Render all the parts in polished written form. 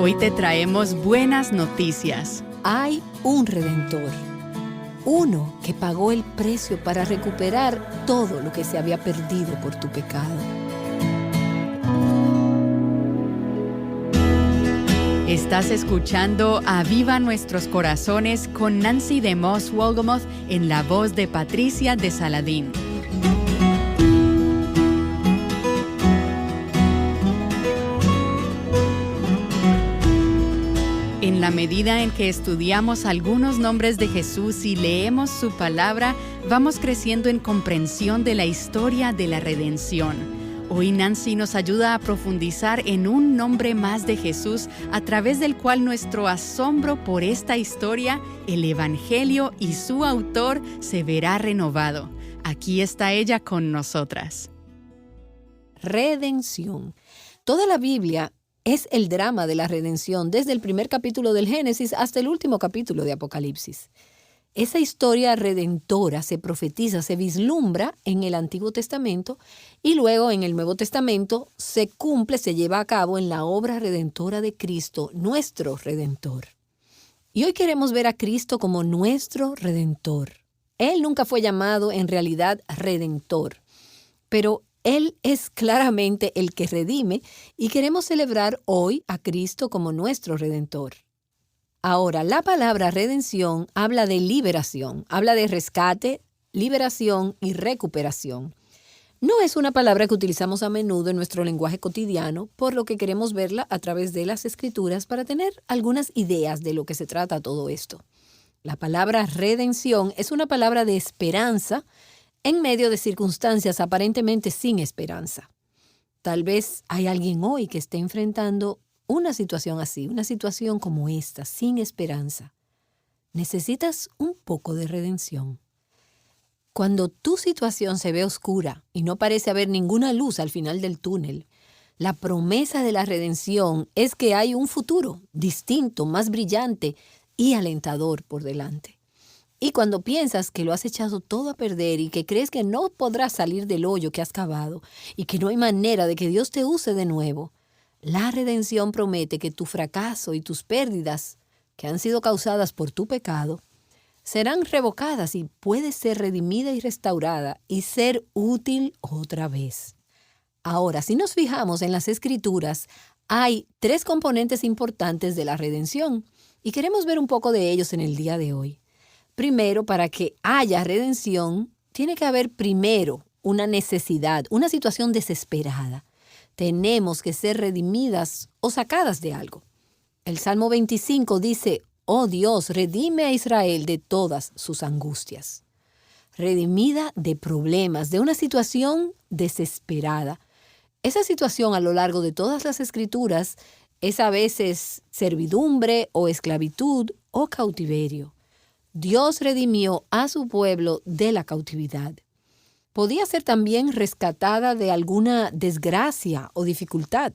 Hoy te traemos buenas noticias. Hay un Redentor, uno que pagó el precio para recuperar todo lo que se había perdido por tu pecado. Estás escuchando Aviva Nuestros Corazones con Nancy DeMoss Wolgemuth en la voz de Patricia de Saladín. En la medida en que estudiamos algunos nombres de Jesús y leemos su palabra, vamos creciendo en comprensión de la historia de la redención. Hoy Nancy nos ayuda a profundizar en un nombre más de Jesús, a través del cual nuestro asombro por esta historia, el Evangelio y su autor se verá renovado. Aquí está ella con nosotras. Redención. Toda la Biblia es el drama de la redención, desde el primer capítulo del Génesis hasta el último capítulo de Apocalipsis. Esa historia redentora se profetiza, se vislumbra en el Antiguo Testamento y luego en el Nuevo Testamento se cumple, se lleva a cabo en la obra redentora de Cristo, nuestro Redentor. Y hoy queremos ver a Cristo como nuestro Redentor. Él nunca fue llamado en realidad Redentor, pero Él es claramente el que redime y queremos celebrar hoy a Cristo como nuestro Redentor. Ahora, la palabra redención habla de liberación, habla de rescate, liberación y recuperación. No es una palabra que utilizamos a menudo en nuestro lenguaje cotidiano, por lo que queremos verla a través de las Escrituras para tener algunas ideas de lo que se trata todo esto. La palabra redención es una palabra de esperanza en medio de circunstancias aparentemente sin esperanza. Tal vez hay alguien hoy que esté enfrentando una situación así, una situación como esta, sin esperanza. Necesitas un poco de redención. Cuando tu situación se ve oscura y no parece haber ninguna luz al final del túnel, la promesa de la redención es que hay un futuro distinto, más brillante y alentador por delante. Y cuando piensas que lo has echado todo a perder y que crees que no podrás salir del hoyo que has cavado y que no hay manera de que Dios te use de nuevo, la redención promete que tu fracaso y tus pérdidas, que han sido causadas por tu pecado, serán revocadas y puedes ser redimida y restaurada y ser útil otra vez. Ahora, si nos fijamos en las Escrituras, hay 3 componentes importantes de la redención y queremos ver un poco de ellos en el día de hoy. Primero, para que haya redención, tiene que haber primero una necesidad, una situación desesperada. Tenemos que ser redimidas o sacadas de algo. El Salmo 25 dice, «Oh Dios, redime a Israel de todas sus angustias». Redimida de problemas, de una situación desesperada. Esa situación a lo largo de todas las Escrituras es a veces servidumbre o esclavitud o cautiverio. Dios redimió a su pueblo de la cautividad. Podía ser también rescatada de alguna desgracia o dificultad.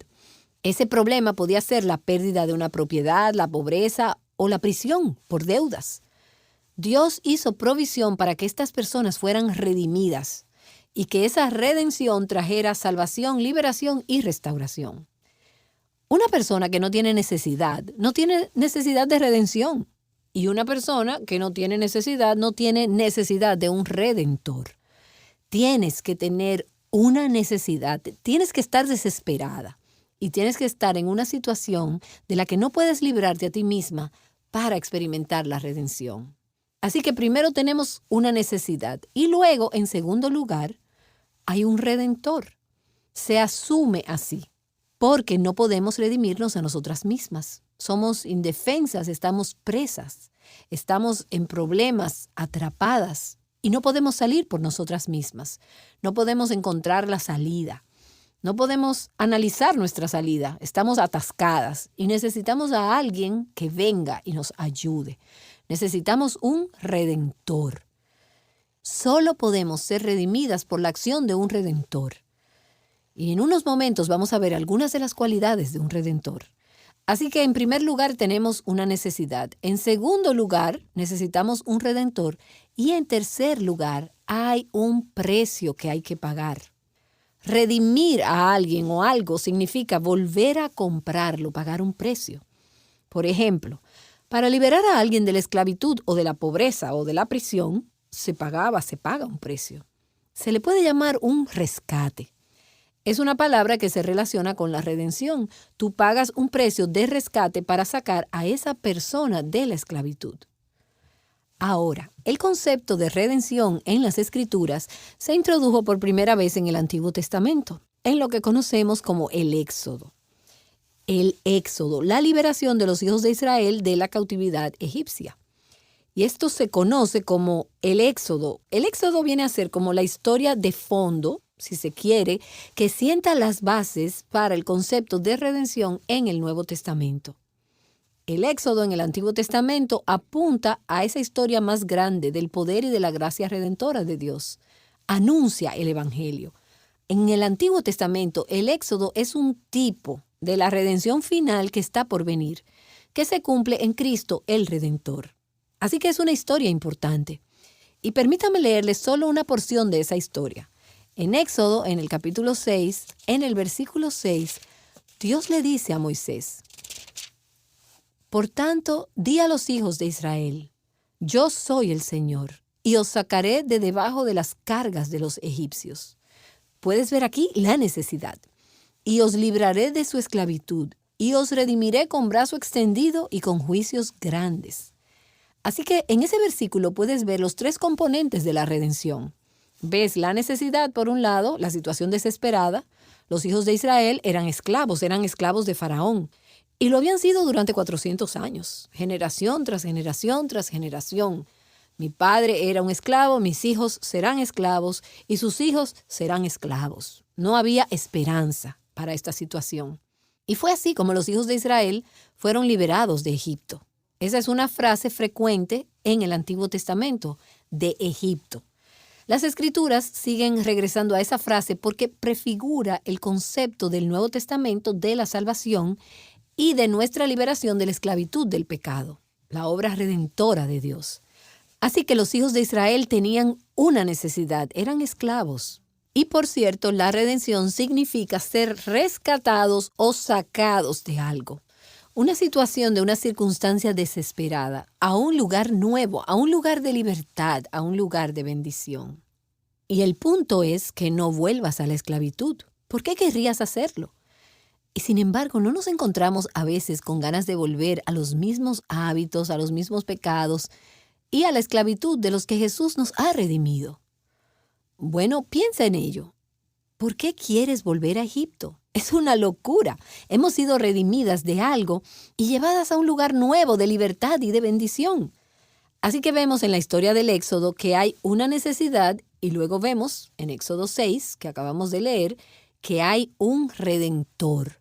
Ese problema podía ser la pérdida de una propiedad, la pobreza o la prisión por deudas. Dios hizo provisión para que estas personas fueran redimidas y que esa redención trajera salvación, liberación y restauración. Una persona que no tiene necesidad de redención. Y una persona que no tiene necesidad de un redentor. Tienes que tener una necesidad, tienes que estar desesperada y tienes que estar en una situación de la que no puedes librarte a ti misma para experimentar la redención. Así que primero tenemos una necesidad y luego, en segundo lugar, hay un redentor. Se asume así, porque no podemos redimirnos a nosotras mismas. Somos indefensas, estamos presas, estamos en problemas, atrapadas. Y no podemos salir por nosotras mismas. No podemos encontrar la salida. No podemos analizar nuestra salida. Estamos atascadas y necesitamos a alguien que venga y nos ayude. Necesitamos un redentor. Solo podemos ser redimidas por la acción de un redentor. Y en unos momentos vamos a ver algunas de las cualidades de un redentor. Así que en primer lugar tenemos una necesidad. En segundo lugar necesitamos un redentor. Y en tercer lugar hay un precio que hay que pagar. Redimir a alguien o algo significa volver a comprarlo, pagar un precio. Por ejemplo, para liberar a alguien de la esclavitud o de la pobreza o de la prisión, se paga un precio. Se le puede llamar un rescate. Es una palabra que se relaciona con la redención. Tú pagas un precio de rescate para sacar a esa persona de la esclavitud. Ahora, el concepto de redención en las Escrituras se introdujo por primera vez en el Antiguo Testamento, en lo que conocemos como el Éxodo. El Éxodo, la liberación de los hijos de Israel de la cautividad egipcia. Y esto se conoce como el Éxodo. El Éxodo viene a ser como la historia de fondo, si se quiere, que sienta las bases para el concepto de redención en el Nuevo Testamento. El Éxodo en el Antiguo Testamento apunta a esa historia más grande del poder y de la gracia redentora de Dios. Anuncia el Evangelio. En el Antiguo Testamento, el Éxodo es un tipo de la redención final que está por venir, que se cumple en Cristo el Redentor. Así que es una historia importante. Y permítame leerles solo una porción de esa historia. En Éxodo, en el capítulo 6, en el versículo 6, Dios le dice a Moisés: Por tanto, di a los hijos de Israel, yo soy el Señor, y os sacaré de debajo de las cargas de los egipcios. Puedes ver aquí la necesidad. Y os libraré de su esclavitud, y os redimiré con brazo extendido y con juicios grandes. Así que en ese versículo puedes ver los tres componentes de la redención. Ves la necesidad, por un lado, la situación desesperada. Los hijos de Israel eran esclavos de Faraón. Y lo habían sido durante 400 años, generación tras generación tras generación. Mi padre era un esclavo, mis hijos serán esclavos y sus hijos serán esclavos. No había esperanza para esta situación. Y fue así como los hijos de Israel fueron liberados de Egipto. Esa es una frase frecuente en el Antiguo Testamento, de Egipto. Las Escrituras siguen regresando a esa frase porque prefigura el concepto del Nuevo Testamento de la salvación y de nuestra liberación de la esclavitud del pecado, la obra redentora de Dios. Así que los hijos de Israel tenían una necesidad, eran esclavos. Y por cierto, la redención significa ser rescatados o sacados de algo. Una situación de una circunstancia desesperada, a un lugar nuevo, a un lugar de libertad, a un lugar de bendición. Y el punto es que no vuelvas a la esclavitud. ¿Por qué querrías hacerlo? Y sin embargo, no nos encontramos a veces con ganas de volver a los mismos hábitos, a los mismos pecados y a la esclavitud de los que Jesús nos ha redimido. Bueno, piensa en ello. ¿Por qué quieres volver a Egipto? Es una locura. Hemos sido redimidas de algo y llevadas a un lugar nuevo de libertad y de bendición. Así que vemos en la historia del Éxodo que hay una necesidad y luego vemos en Éxodo 6, que acabamos de leer, que hay un redentor.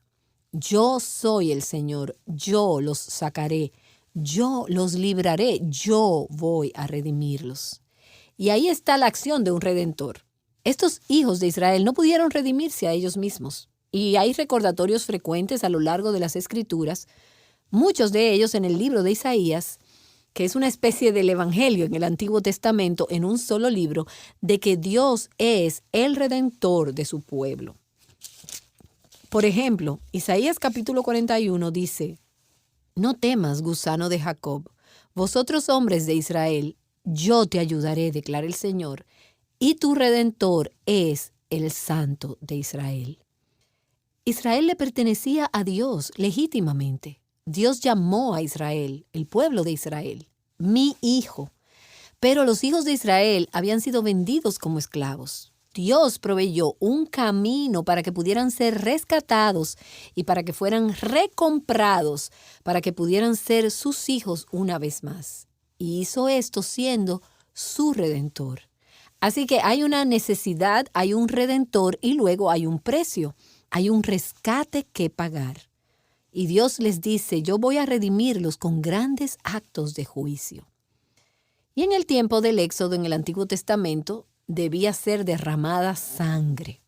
Yo soy el Señor, yo los sacaré, yo los libraré, yo voy a redimirlos. Y ahí está la acción de un redentor. Estos hijos de Israel no pudieron redimirse a ellos mismos. Y hay recordatorios frecuentes a lo largo de las Escrituras, muchos de ellos en el libro de Isaías, que es una especie del Evangelio en el Antiguo Testamento en un solo libro, de que Dios es el redentor de su pueblo. Por ejemplo, Isaías capítulo 41 dice: No temas, gusano de Jacob, vosotros hombres de Israel, yo te ayudaré, declara el Señor, y tu redentor es el Santo de Israel. Israel le pertenecía a Dios legítimamente. Dios llamó a Israel, el pueblo de Israel, mi hijo. Pero los hijos de Israel habían sido vendidos como esclavos. Dios proveyó un camino para que pudieran ser rescatados y para que fueran recomprados, para que pudieran ser sus hijos una vez más. Y hizo esto siendo su redentor. Así que hay una necesidad, hay un redentor y luego hay un precio. Hay un rescate que pagar. Y Dios les dice: yo voy a redimirlos con grandes actos de juicio. Y en el tiempo del Éxodo en el Antiguo Testamento debía ser derramada sangre.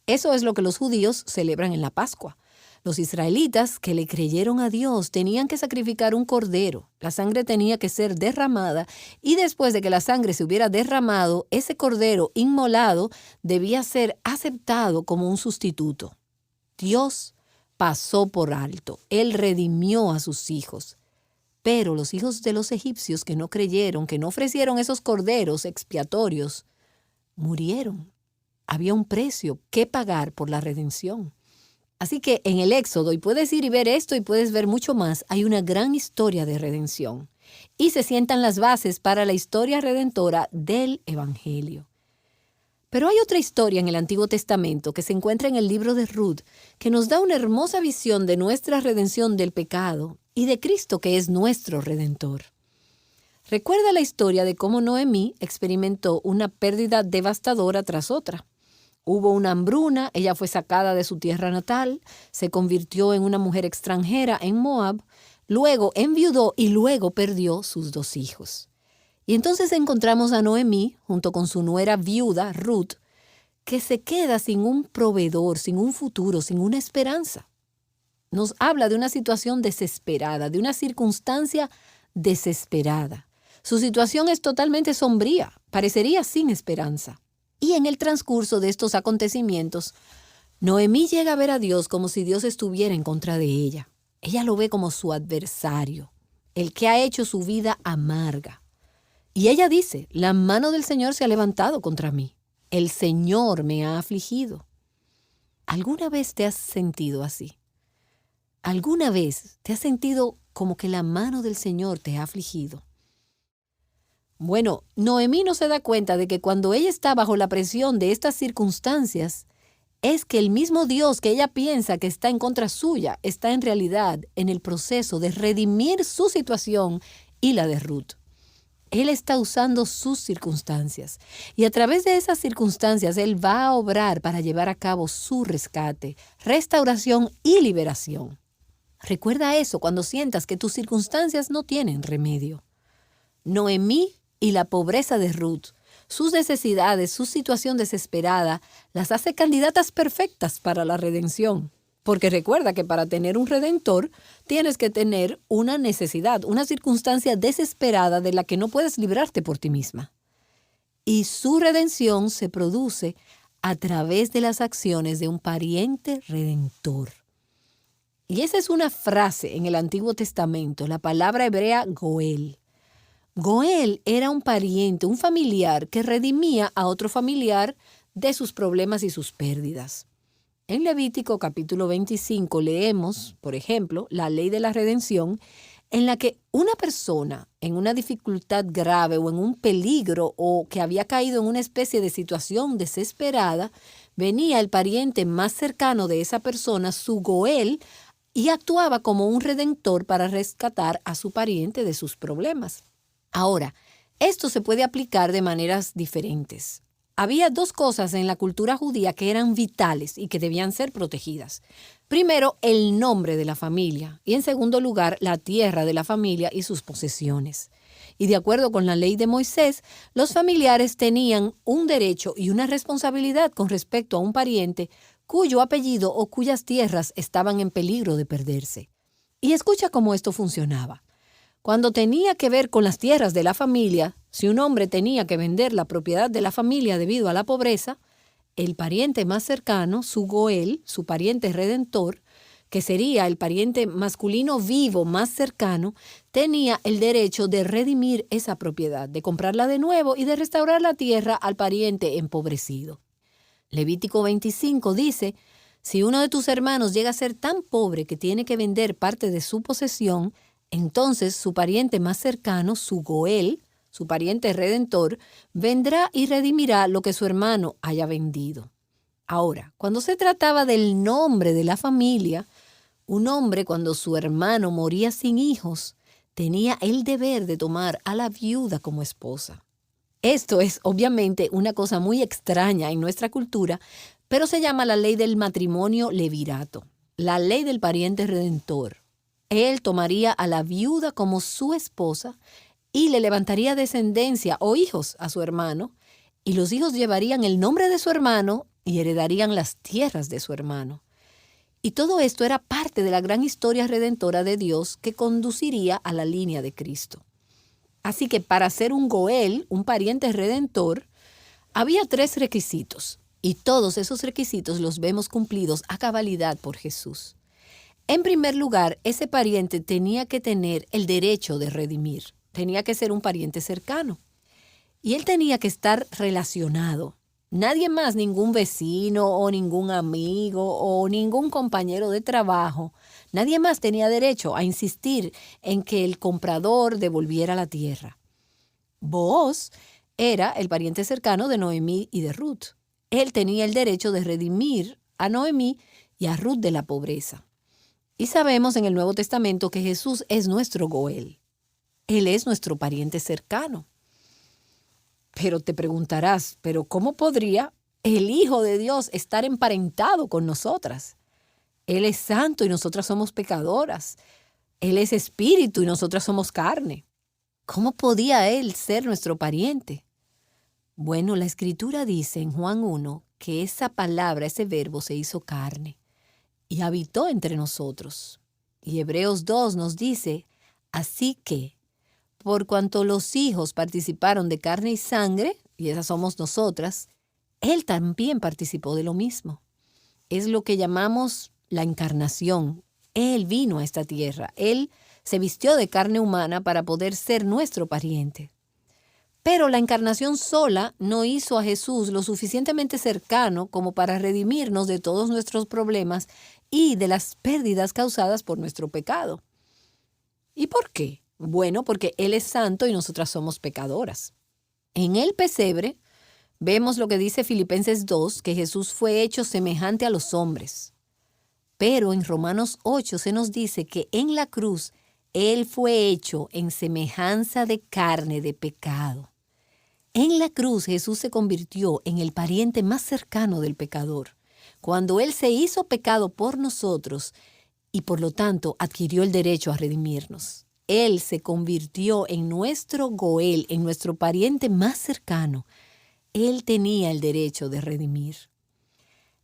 Eso es lo que los judíos celebran en la Pascua. Los israelitas que le creyeron a Dios tenían que sacrificar un cordero. La sangre tenía que ser derramada y después de que la sangre se hubiera derramado, ese cordero inmolado debía ser aceptado como un sustituto. Dios pasó por alto. Él redimió a sus hijos. Pero los hijos de los egipcios que no creyeron, que no ofrecieron esos corderos expiatorios, murieron. Había un precio que pagar por la redención. Así que en el Éxodo, y puedes ir y ver esto y puedes ver mucho más, hay una gran historia de redención. Y se sientan las bases para la historia redentora del Evangelio. Pero hay otra historia en el Antiguo Testamento que se encuentra en el libro de Ruth, que nos da una hermosa visión de nuestra redención del pecado y de Cristo, que es nuestro Redentor. Recuerda la historia de cómo Noemí experimentó una pérdida devastadora tras otra. Hubo una hambruna, ella fue sacada de su tierra natal, se convirtió en una mujer extranjera en Moab, luego enviudó y luego perdió sus 2 hijos. Y entonces encontramos a Noemí, junto con su nuera viuda, Ruth, que se queda sin un proveedor, sin un futuro, sin una esperanza. Nos habla de una situación desesperada, de una circunstancia desesperada. Su situación es totalmente sombría, parecería sin esperanza. Y en el transcurso de estos acontecimientos, Noemí llega a ver a Dios como si Dios estuviera en contra de ella. Ella lo ve como su adversario, el que ha hecho su vida amarga. Y ella dice, la mano del Señor se ha levantado contra mí. El Señor me ha afligido. ¿Alguna vez te has sentido así? ¿Alguna vez te has sentido como que la mano del Señor te ha afligido? Bueno, Noemí no se da cuenta de que cuando ella está bajo la presión de estas circunstancias, es que el mismo Dios que ella piensa que está en contra suya, está en realidad en el proceso de redimir su situación y la de Ruth. Él está usando sus circunstancias y a través de esas circunstancias Él va a obrar para llevar a cabo su rescate, restauración y liberación. Recuerda eso cuando sientas que tus circunstancias no tienen remedio. Noemí y la pobreza de Ruth, sus necesidades, su situación desesperada, las hace candidatas perfectas para la redención. Porque recuerda que para tener un redentor tienes que tener una necesidad, una circunstancia desesperada de la que no puedes librarte por ti misma. Y su redención se produce a través de las acciones de un pariente redentor. Y esa es una frase en el Antiguo Testamento, la palabra hebrea Goel. Goel era un pariente, un familiar que redimía a otro familiar de sus problemas y sus pérdidas. En Levítico capítulo 25 leemos, por ejemplo, la ley de la redención, en la que una persona en una dificultad grave o en un peligro o que había caído en una especie de situación desesperada, venía el pariente más cercano de esa persona, su Goel, y actuaba como un redentor para rescatar a su pariente de sus problemas. Ahora, esto se puede aplicar de maneras diferentes. Había 2 cosas en la cultura judía que eran vitales y que debían ser protegidas. Primero, el nombre de la familia y en segundo lugar, la tierra de la familia y sus posesiones. Y de acuerdo con la ley de Moisés, los familiares tenían un derecho y una responsabilidad con respecto a un pariente cuyo apellido o cuyas tierras estaban en peligro de perderse. Y escucha cómo esto funcionaba. Cuando tenía que ver con las tierras de la familia, si un hombre tenía que vender la propiedad de la familia debido a la pobreza, el pariente más cercano, su Goel, su pariente redentor, que sería el pariente masculino vivo más cercano, tenía el derecho de redimir esa propiedad, de comprarla de nuevo y de restaurar la tierra al pariente empobrecido. Levítico 25 dice, si uno de tus hermanos llega a ser tan pobre que tiene que vender parte de su posesión, entonces su pariente más cercano, su Goel, su pariente redentor, vendrá y redimirá lo que su hermano haya vendido. Ahora, cuando se trataba del nombre de la familia, un hombre cuando su hermano moría sin hijos, tenía el deber de tomar a la viuda como esposa. Esto es obviamente una cosa muy extraña en nuestra cultura, pero se llama la ley del matrimonio levirato, la ley del pariente redentor. Él tomaría a la viuda como su esposa y le levantaría descendencia o hijos a su hermano, y los hijos llevarían el nombre de su hermano y heredarían las tierras de su hermano. Y todo esto era parte de la gran historia redentora de Dios que conduciría a la línea de Cristo. Así que para ser un Goel, un pariente redentor, había 3 requisitos, y todos esos requisitos los vemos cumplidos a cabalidad por Jesús. En primer lugar, ese pariente tenía que tener el derecho de redimir. Tenía que ser un pariente cercano. Y él tenía que estar relacionado. Nadie más, ningún vecino o ningún amigo o ningún compañero de trabajo, nadie más tenía derecho a insistir en que el comprador devolviera la tierra. Booz era el pariente cercano de Noemí y de Ruth. Él tenía el derecho de redimir a Noemí y a Ruth de la pobreza. Y sabemos en el Nuevo Testamento que Jesús es nuestro Goel. Él es nuestro pariente cercano. Pero te preguntarás, ¿pero cómo podría el Hijo de Dios estar emparentado con nosotras? Él es santo y nosotras somos pecadoras. Él es espíritu y nosotras somos carne. ¿Cómo podía Él ser nuestro pariente? Bueno, la Escritura dice en Juan 1 que esa palabra, ese verbo se hizo carne y habitó entre nosotros. Y Hebreos 2 nos dice, así que, por cuanto los hijos participaron de carne y sangre, y esas somos nosotras, Él también participó de lo mismo. Es lo que llamamos la encarnación. Él vino a esta tierra. Él se vistió de carne humana para poder ser nuestro pariente. Pero la encarnación sola no hizo a Jesús lo suficientemente cercano como para redimirnos de todos nuestros problemas y de las pérdidas causadas por nuestro pecado. ¿Y por qué? Bueno, porque Él es santo y nosotras somos pecadoras. En el pesebre vemos lo que dice Filipenses 2, que Jesús fue hecho semejante a los hombres. Pero en Romanos 8 se nos dice que en la cruz Él fue hecho en semejanza de carne de pecado. En la cruz Jesús se convirtió en el pariente más cercano del pecador, cuando Él se hizo pecado por nosotros y por lo tanto adquirió el derecho a redimirnos. Él se convirtió en nuestro Goel, en nuestro pariente más cercano. Él tenía el derecho de redimir.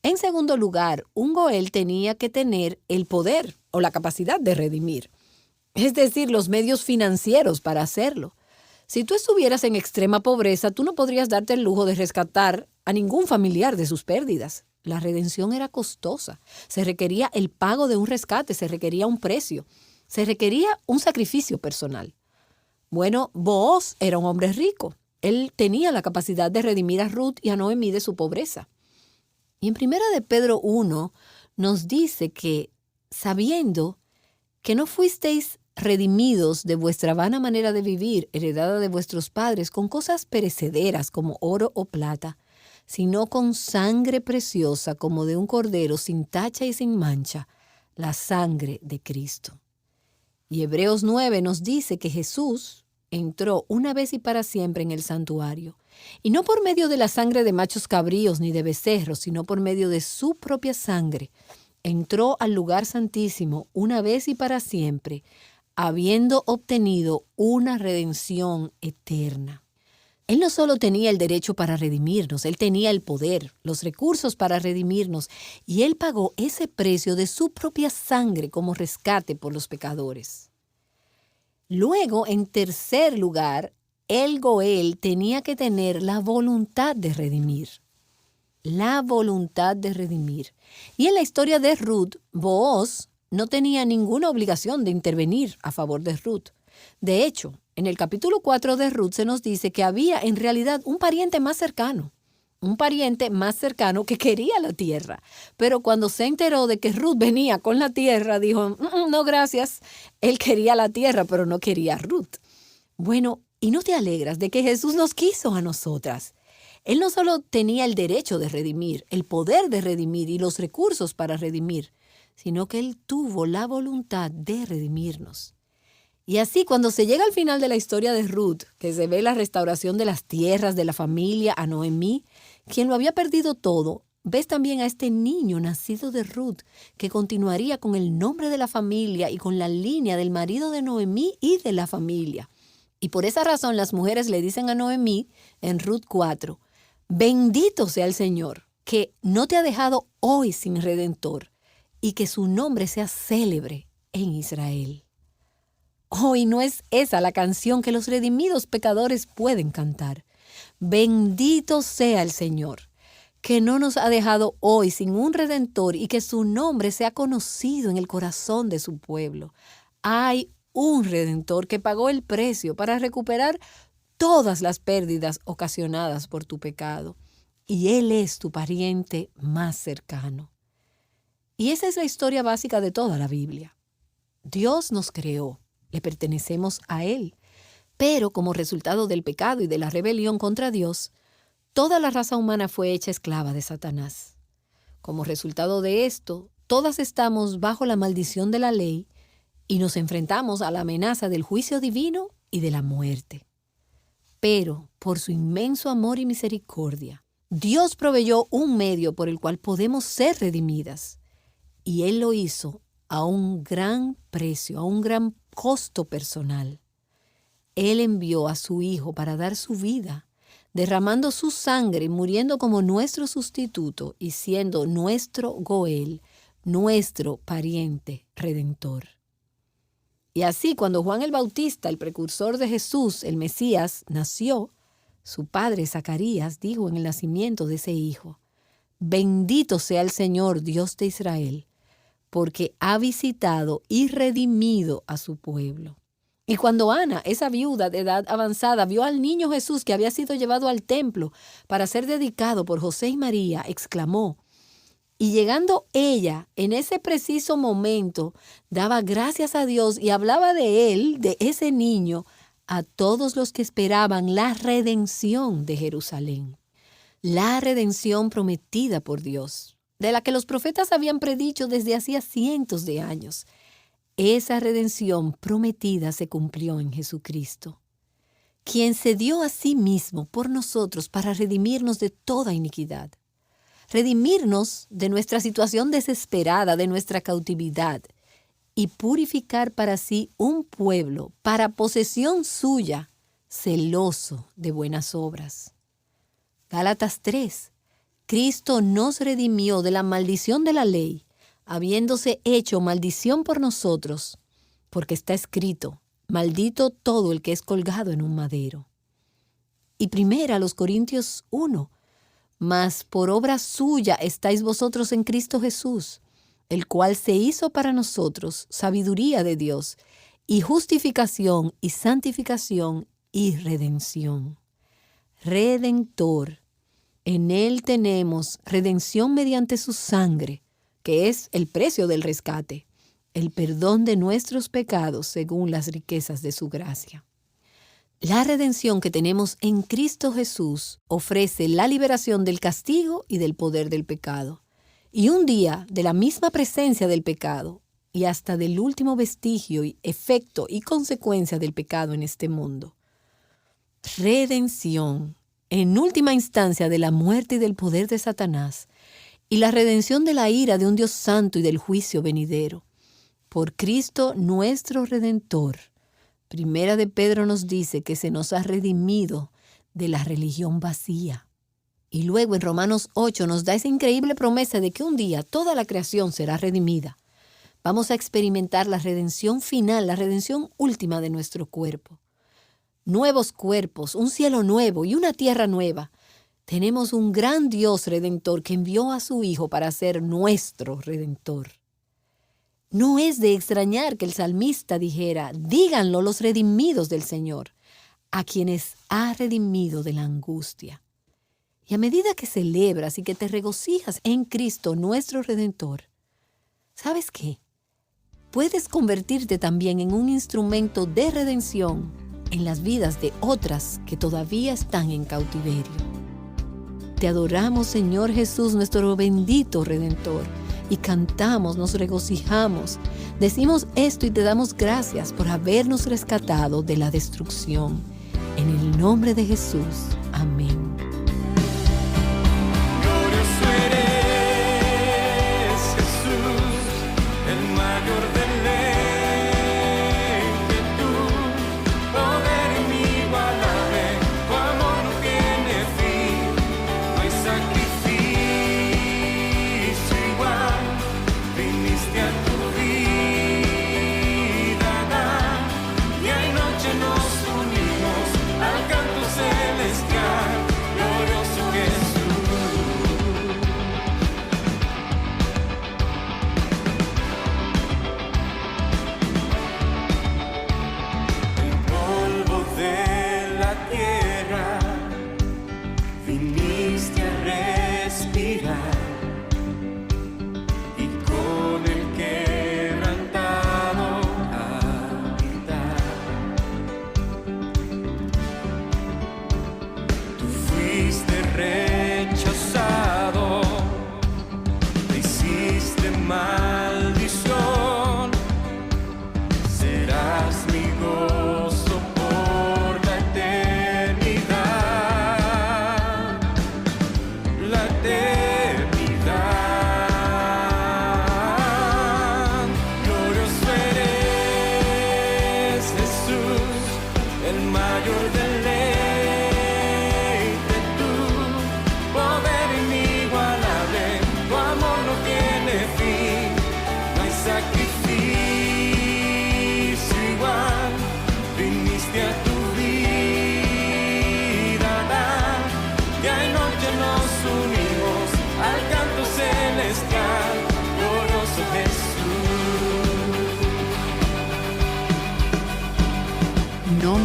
En segundo lugar, un Goel tenía que tener el poder o la capacidad de redimir, es decir, los medios financieros para hacerlo. Si tú estuvieras en extrema pobreza, tú no podrías darte el lujo de rescatar a ningún familiar de sus pérdidas. La redención era costosa. Se requería el pago de un rescate, se requería un precio. Se requería un sacrificio personal. Bueno, Booz era un hombre rico. Él tenía la capacidad de redimir a Ruth y a Noemí de su pobreza. Y en 1 de Pedro 1 nos dice que, sabiendo que no fuisteis redimidos de vuestra vana manera de vivir, heredada de vuestros padres, con cosas perecederas como oro o plata, sino con sangre preciosa como de un cordero sin tacha y sin mancha, la sangre de Cristo. Y Hebreos 9 nos dice que Jesús entró una vez y para siempre en el santuario, y no por medio de la sangre de machos cabríos ni de becerros, sino por medio de su propia sangre, entró al lugar santísimo una vez y para siempre, habiendo obtenido una redención eterna. Él no solo tenía el derecho para redimirnos, Él tenía el poder, los recursos para redimirnos, y Él pagó ese precio de su propia sangre como rescate por los pecadores. Luego, en tercer lugar, el Goel tenía que tener la voluntad de redimir. La voluntad de redimir. Y en la historia de Ruth, Booz no tenía ninguna obligación de intervenir a favor de Ruth. De hecho, en el capítulo 4 de Ruth se nos dice que había en realidad un pariente más cercano que quería la tierra. Pero cuando se enteró de que Ruth venía con la tierra, dijo, no gracias, él quería la tierra, pero no quería a Ruth. Bueno, ¿y no te alegras de que Jesús nos quiso a nosotras? Él no solo tenía el derecho de redimir, el poder de redimir y los recursos para redimir, sino que Él tuvo la voluntad de redimirnos. Y así, cuando se llega al final de la historia de Ruth, que se ve la restauración de las tierras de la familia a Noemí, quien lo había perdido todo, ves también a este niño nacido de Ruth, que continuaría con el nombre de la familia y con la línea del marido de Noemí y de la familia. Y por esa razón las mujeres le dicen a Noemí, en Ruth 4, bendito sea el Señor, que no te ha dejado hoy sin redentor, y que su nombre sea célebre en Israel. Hoy no es esa la canción que los redimidos pecadores pueden cantar. Bendito sea el Señor, que no nos ha dejado hoy sin un Redentor y que su nombre sea conocido en el corazón de su pueblo. Hay un Redentor que pagó el precio para recuperar todas las pérdidas ocasionadas por tu pecado. Y Él es tu pariente más cercano. Y esa es la historia básica de toda la Biblia. Dios nos creó, le pertenecemos a Él, pero como resultado del pecado y de la rebelión contra Dios, toda la raza humana fue hecha esclava de Satanás. Como resultado de esto, todas estamos bajo la maldición de la ley y nos enfrentamos a la amenaza del juicio divino y de la muerte. Pero, por su inmenso amor y misericordia, Dios proveyó un medio por el cual podemos ser redimidas. Y Él lo hizo a un gran precio, a un gran costo personal. Él envió a su Hijo para dar su vida, derramando su sangre, muriendo como nuestro sustituto y siendo nuestro Goel, nuestro pariente redentor. Y así, cuando Juan el Bautista, el precursor de Jesús, el Mesías, nació, su padre Zacarías dijo en el nacimiento de ese hijo: «Bendito sea el Señor, Dios de Israel, porque ha visitado y redimido a su pueblo». Y cuando Ana, esa viuda de edad avanzada, vio al niño Jesús que había sido llevado al templo para ser dedicado por José y María, exclamó, y llegando ella, en ese preciso momento, daba gracias a Dios y hablaba de él, de ese niño, a todos los que esperaban la redención de Jerusalén. La redención prometida por Dios, de la que los profetas habían predicho desde hacía cientos de años. Esa redención prometida se cumplió en Jesucristo, quien se dio a sí mismo por nosotros para redimirnos de toda iniquidad. Redimirnos de nuestra situación desesperada, de nuestra cautividad, y purificar para sí un pueblo, para posesión suya, celoso de buenas obras. Gálatas 3. Cristo nos redimió de la maldición de la ley, habiéndose hecho maldición por nosotros, porque está escrito, maldito todo el que es colgado en un madero. Y primera los Corintios 1, mas por obra suya estáis vosotros en Cristo Jesús, el cual se hizo para nosotros sabiduría de Dios, y justificación y santificación y redención. Redentor. En Él tenemos redención mediante su sangre, que es el precio del rescate, el perdón de nuestros pecados según las riquezas de su gracia. La redención que tenemos en Cristo Jesús ofrece la liberación del castigo y del poder del pecado, y un día de la misma presencia del pecado y hasta del último vestigio y efecto y consecuencia del pecado en este mundo. Redención, en última instancia, de la muerte y del poder de Satanás, y la redención de la ira de un Dios santo y del juicio venidero. Por Cristo nuestro Redentor. Primera de Pedro nos dice que se nos ha redimido de la religión vacía. Y luego en Romanos 8 nos da esa increíble promesa de que un día toda la creación será redimida. Vamos a experimentar la redención final, la redención última de nuestro cuerpo. Nuevos cuerpos, un cielo nuevo y una tierra nueva. Tenemos un gran Dios redentor que envió a su Hijo para ser nuestro Redentor. No es de extrañar que el salmista dijera, díganlo los redimidos del Señor, a quienes ha redimido de la angustia. Y a medida que celebras y que te regocijas en Cristo, nuestro Redentor, ¿sabes qué? Puedes convertirte también en un instrumento de redención en las vidas de otras que todavía están en cautiverio. Te adoramos, Señor Jesús, nuestro bendito Redentor, y cantamos, nos regocijamos, decimos esto y te damos gracias por habernos rescatado de la destrucción. En el nombre de Jesús. Amén. Glorioso eres, Jesús, el mayor de ley que tú, poder inigualable, tu amor no tiene fin, no hay sacrificio igual, viniste a tu vida dar, día y noche nos unimos al canto celestial.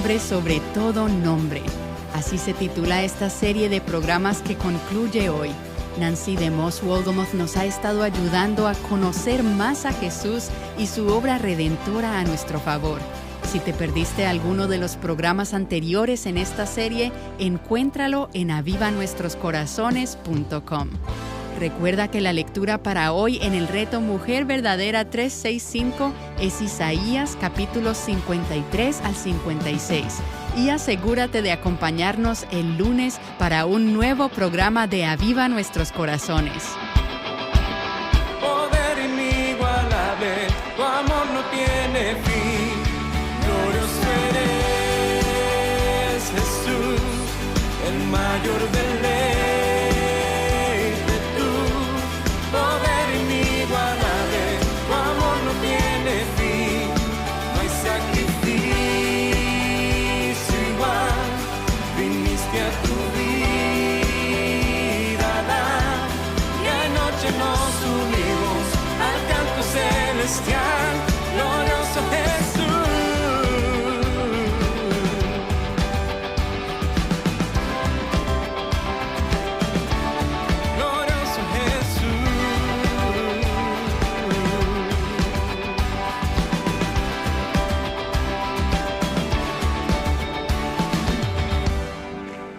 nombre sobre todo nombre. Así se titula esta serie de programas que concluye hoy. Nancy DeMoss Wolgemuth nos ha estado ayudando a conocer más a Jesús y su obra redentora a nuestro favor. Si te perdiste alguno de los programas anteriores en esta serie, encuéntralo en avivanuestroscorazones.com. Recuerda que la lectura para hoy en el reto Mujer Verdadera 365 es Isaías capítulos 53 al 56. Y asegúrate de acompañarnos el lunes para un nuevo programa de Aviva Nuestros Corazones. Poder inigualable, tu amor no tiene fin. Glorioso eres, Jesús, el mayor deleite tú. Poder inigualable, tu amor no tiene fin. No hay sacrificio igual, viniste a tu vida a dar. Y anoche nos unimos al canto celestial, glorioso Jesús. Glorioso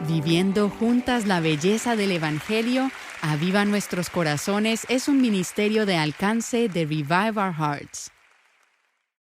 Viviendo juntas la belleza del Evangelio, Aviva Nuestros Corazones es un ministerio de alcance de Revive Our Hearts.